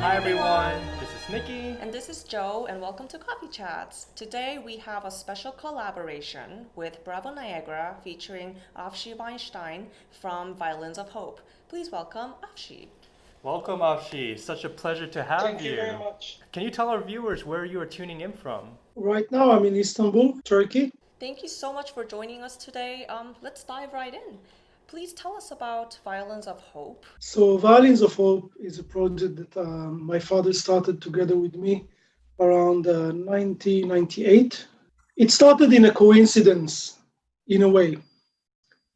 Hi everyone, this is Nikki. And this is Jo, and welcome to Coffee Chats. Today we have a special collaboration with Bravo Niagara featuring Avshi Weinstein from Violins of Hope. Please welcome Avshi. Welcome Avshi, such a pleasure to have Thank you very you. much. Can you tell our viewers where you are tuning in from? Right now, I'm in Istanbul, Turkey. Thank you so much for joining us today. Let's dive right in. Please tell us about Violins of Hope. So, Violins of Hope is a project that my father started together with me around 1998. It started in a coincidence, in a way.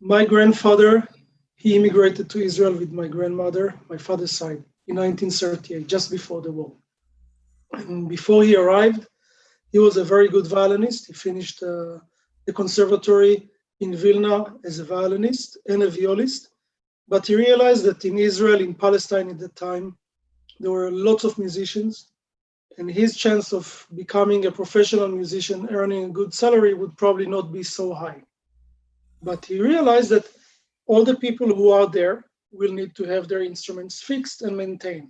My grandfather, he immigrated to Israel with my grandmother, my father's side, in 1938, just before the war. And before he arrived, he was a very good violinist. He finished the conservatory in Vilna as a violinist and a violist. But he realized that in Israel, in Palestine at that time, there were lots of musicians, and his chance of becoming a professional musician, earning a good salary, would probably not be so high. But he realized that all the people who are there will need to have their instruments fixed and maintained.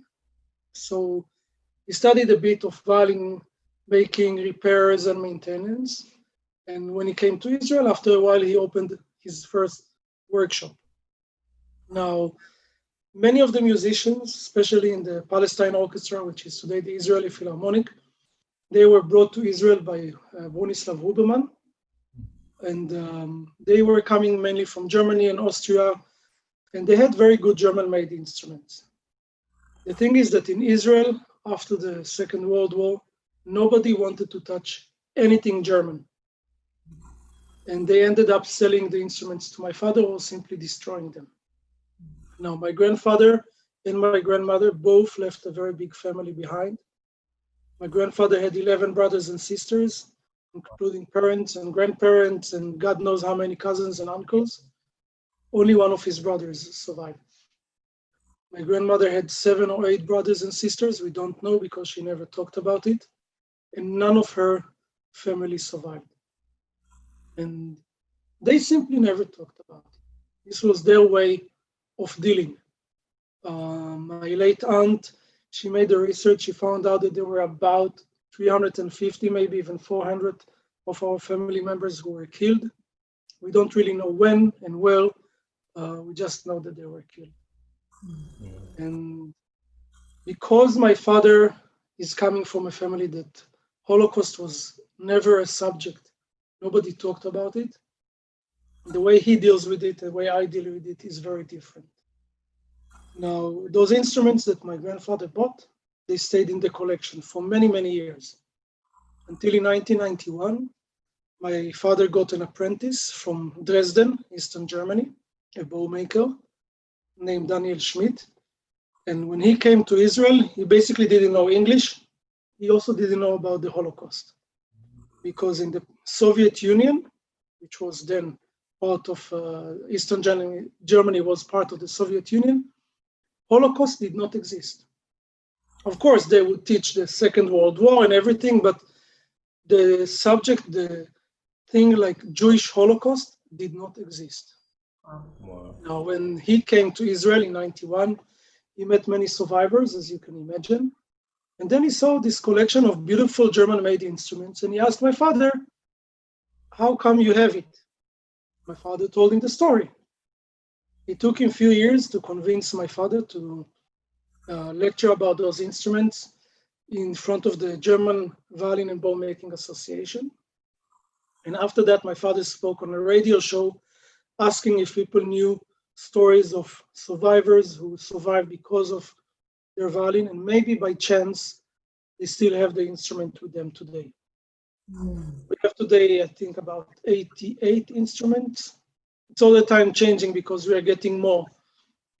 So he studied a bit of violin making, repairs, and maintenance. And when he came to Israel, after a while, he opened his first workshop. Now, many of the musicians, especially in the Palestine Orchestra, which is today the Israeli Philharmonic, they were brought to Israel by Bronislav Huberman. And they were coming mainly from Germany and Austria, and they had very good German-made instruments. The thing is that in Israel, after the Second World War, nobody wanted to touch anything German. And they ended up selling the instruments to my father or simply destroying them. Now, my grandfather and my grandmother both left a very big family behind. My grandfather had 11 brothers and sisters, including parents and grandparents, and God knows how many cousins and uncles. Only one of his brothers survived. My grandmother had 7 or 8 brothers and sisters. We don't know because she never talked about it. And none of her family survived. And they simply never talked about it. This was their way of dealing. My late aunt, she made the research. She found out that there were about 350, maybe even 400 of our family members who were killed. We don't really know when and where. We just know that they were killed. And because my father is coming from a family that Holocaust was never a subject, nobody talked about it. The way he deals with it, the way I deal with it is very different. Now, those instruments that my grandfather bought, they stayed in the collection for many, many years. Until in 1991, my father got an apprentice from Dresden, Eastern Germany, a bow maker named Daniel Schmidt. And when he came to Israel, he basically didn't know English. He also didn't know about the Holocaust. Because in the Soviet Union, which was then part of Eastern Germany was part of the Soviet Union, Holocaust did not exist. Of course, they would teach the Second World War and everything, but the subject, the thing like Jewish Holocaust did not exist. Wow. Now, when he came to Israel in 91, he met many survivors, as you can imagine. And then he saw this collection of beautiful German-made instruments, and he asked my father, how come you have it? My father told him the story. It took him a few years to convince my father to lecture about those instruments in front of the German Violin and Bow Making Association. And after that, my father spoke on a radio show asking if people knew stories of survivors who survived because of their violin, and maybe by chance, they still have the instrument with them today. We have today, I think, about 88 instruments. It's all the time changing because we are getting more.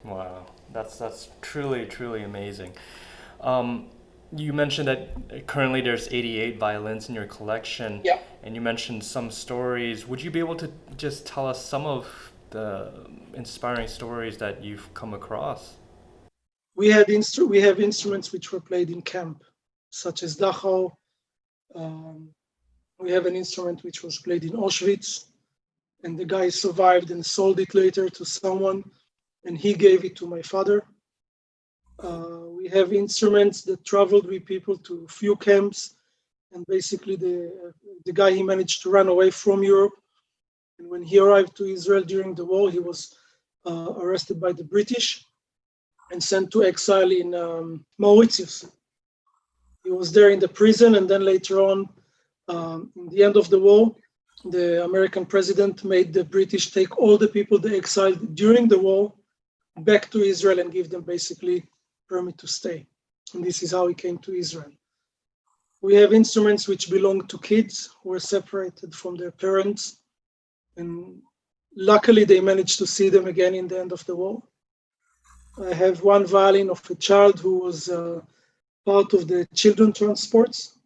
Wow, that's truly amazing. You mentioned that currently there's 88 violins in your collection, Yeah. and you mentioned some stories. Would you be able to just tell us some of the inspiring stories that you've come across? We have instruments which were played in camp, such as Dachau. Um, we have an instrument which was played in Auschwitz, and the guy survived and sold it later to someone, and he gave it to my father. We We have instruments that traveled with people to a few camps, and basically the guy, he managed to run away from Europe. And when he arrived to Israel during the war, he was arrested by the British and sent to exile in Mauritius. He was there in the prison, and then later on, in the end of the war, the American president made the British take all the people they exiled during the war back to Israel and give them basically permit to stay. And this is how he came to Israel. We have instruments which belong to kids who were separated from their parents, and luckily they managed to see them again in the end of the war. I have one violin of a child who was part of the children transports.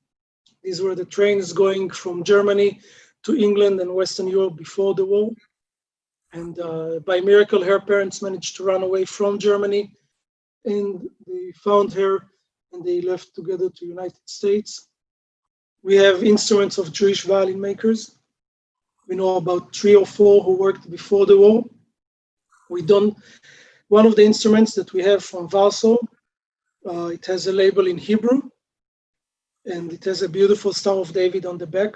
These were the trains going from Germany to England and Western Europe before the war. And by miracle, her parents managed to run away from Germany, and they found her and they left together to United States. We have instruments of Jewish violin makers. We know about 3 or 4 who worked before the war. One of the instruments that we have from Warsaw, it has a label in Hebrew, and it has a beautiful Star of David on the back.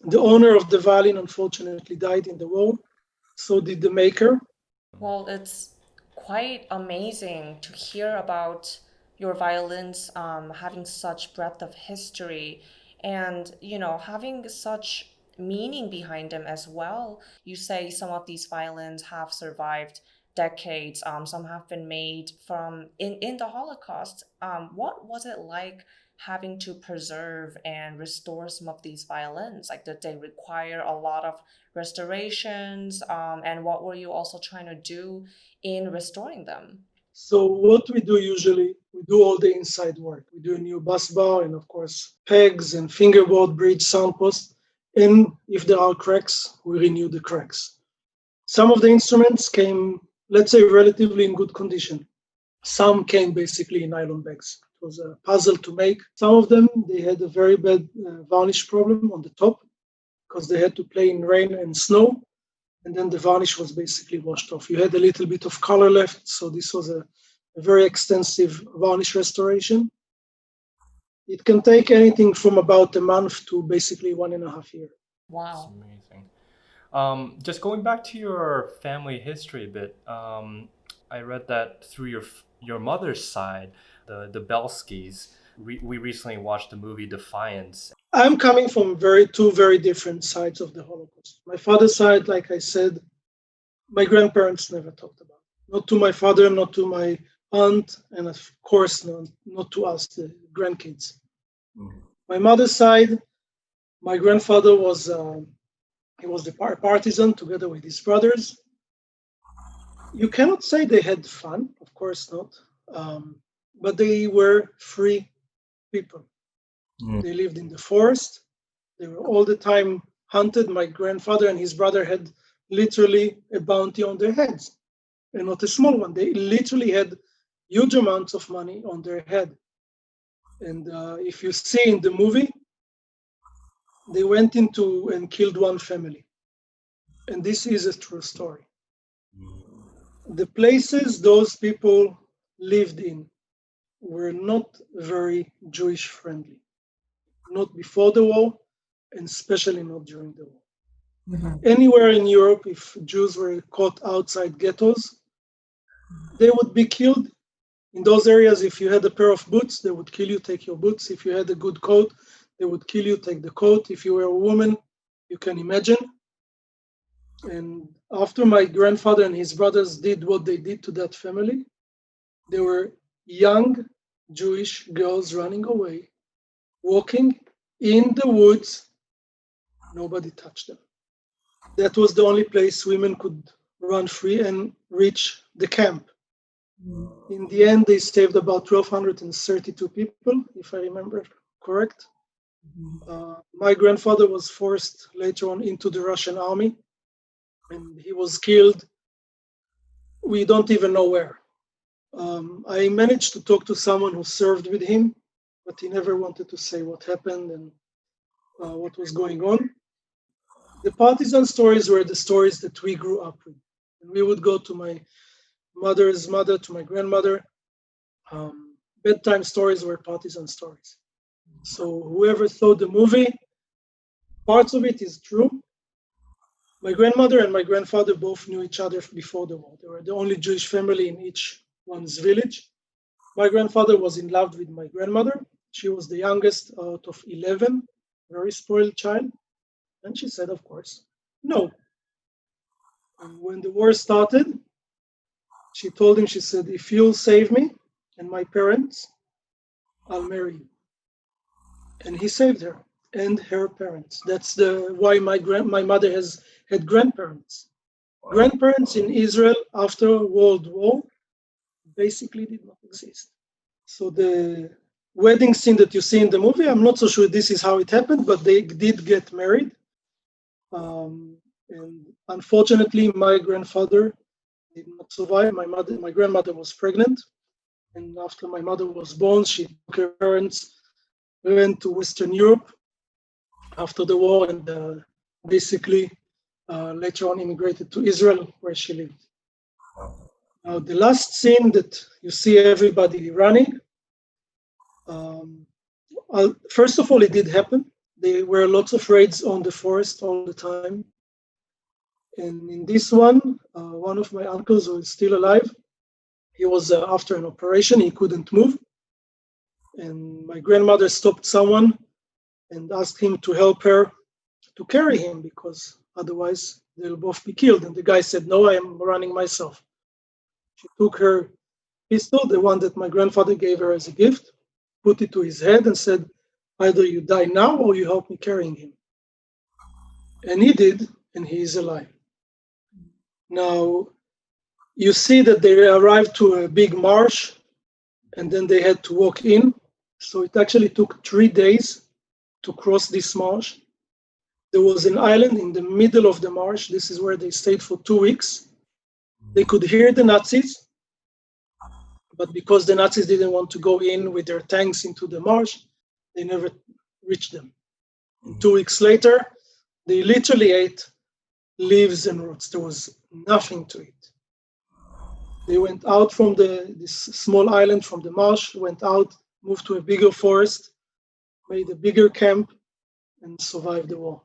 The owner of the violin unfortunately died in the war, so did the maker. Well, it's quite amazing to hear about your violins having such breadth of history and, having such meaning behind them as well. You say some of these violins have survived decades, some have been made from in the Holocaust. What was it like having to preserve and restore some of these violins? Like, did they require a lot of restorations? And what were you also trying to do in restoring them? So what we do usually, we do all the inside work. We do a new bus bar and of course pegs and fingerboard, bridge, sound post. And if there are cracks, we renew the cracks. Some of the instruments came, let's say, relatively in good condition. Some came basically in nylon bags. It was a puzzle to make. Some of them, they had a very bad varnish problem on the top because they had to play in rain and snow. And then the varnish was basically washed off. You had a little bit of color left, so this was a very extensive varnish restoration. It can take anything from about a month to basically 1.5 years. Wow. That's amazing. Just going back to your family history a bit, I read that through your mother's side, the Belskis. We recently watched the movie Defiance. I'm coming from two very different sides of the Holocaust. My father's side, like I said, my grandparents never talked about it. Not to my father, not to my aunt, and of course not to us, the grandkids. My mother's side, my grandfather was the partisan together with his brothers. You cannot say they had fun, of course not, but they were free people. They lived in the forest. They were all the time hunted. My grandfather and his brother had literally a bounty on their heads, and not a small one. They literally had huge amounts of money on their head. And if you see in the movie, they went into and killed one family. And this is a true story. The places those people lived in were not very Jewish friendly. Not before the war, and especially not during the war. Anywhere in Europe, if Jews were caught outside ghettos, they would be killed. In those areas, if you had a pair of boots, they would kill you, take your boots. If you had a good coat, they would kill you, take the coat. If you were a woman, you can imagine. And after my grandfather and his brothers did what they did to that family, there were young Jewish girls running away, walking in the woods. Nobody touched them. That was the only place women could run free and reach the camp. In the end, they saved about 1,232 people, if I remember correct. My grandfather was forced later on into the Russian army, and he was killed. We don't even know where. I managed to talk to someone who served with him, but he never wanted to say what happened and what was going on. The partisan stories were the stories that we grew up with. And we would go to my mother's mother, to my grandmother. bedtime stories were partisan stories. So whoever saw the movie, parts of it is true. My grandmother and my grandfather both knew each other before the war. They were the only Jewish family in each one's village. My grandfather was in love with my grandmother. She was the youngest out of 11, very spoiled child. And she said, of course, no. And when the war started, she told him, she said, if you'll save me and my parents, I'll marry you. And he saved her and her parents. That's why my mother has had grandparents. Grandparents in Israel after World War basically did not exist. So the wedding scene that you see in the movie, I'm not so sure this is how it happened, but they did get married. And unfortunately, my grandfather did not survive. My grandmother was pregnant, and after my mother was born, she took her parents, went to Western Europe after the war, and basically later on immigrated to Israel, where she lived. Now, the last scene that you see everybody running, first of all, it did happen. There were lots of raids on the forest all the time. And in this one of my uncles who is still alive, he was after an operation, he couldn't move. And my grandmother stopped someone and asked him to help her to carry him because otherwise they'll both be killed. And the guy said, no, I am running myself. She took her pistol, the one that my grandfather gave her as a gift, put it to his head and said, either you die now or you help me carrying him. And he did, and he is alive. Now, you see that they arrived to a big marsh and then they had to walk in. So it actually took 3 days to cross this marsh. There was an island in the middle of the marsh. This is where they stayed for 2 weeks. They could hear the Nazis, but because the Nazis didn't want to go in with their tanks into the marsh, they never reached them. And 2 weeks later, they literally ate leaves and roots. There was nothing to eat. They went out from this small island from the marsh, went out, moved to a bigger forest, made a bigger camp, and survived the war.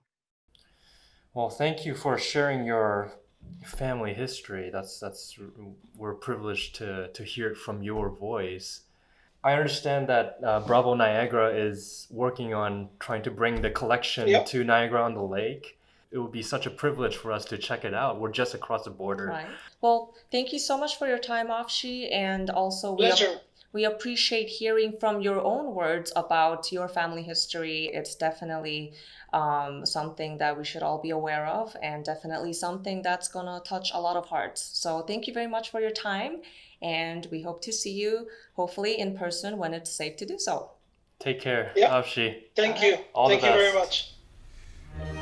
Well, thank you for sharing your family history. That's we're privileged to hear it from your voice. I understand that Bravo Niagara is working on trying to bring the collection to Niagara-on-the-Lake. It would be such a privilege for us to check it out. We're just across the border. Right. Well, thank you so much for your time, Avshi, and also we appreciate hearing from your own words about your family history. It's definitely something that we should all be aware of, and definitely something that's gonna touch a lot of hearts. So thank you very much for your time, and we hope to see you hopefully in person when it's safe to do so. Take care, Yeah. Avshi. Thank you. All Thank the you best. very much.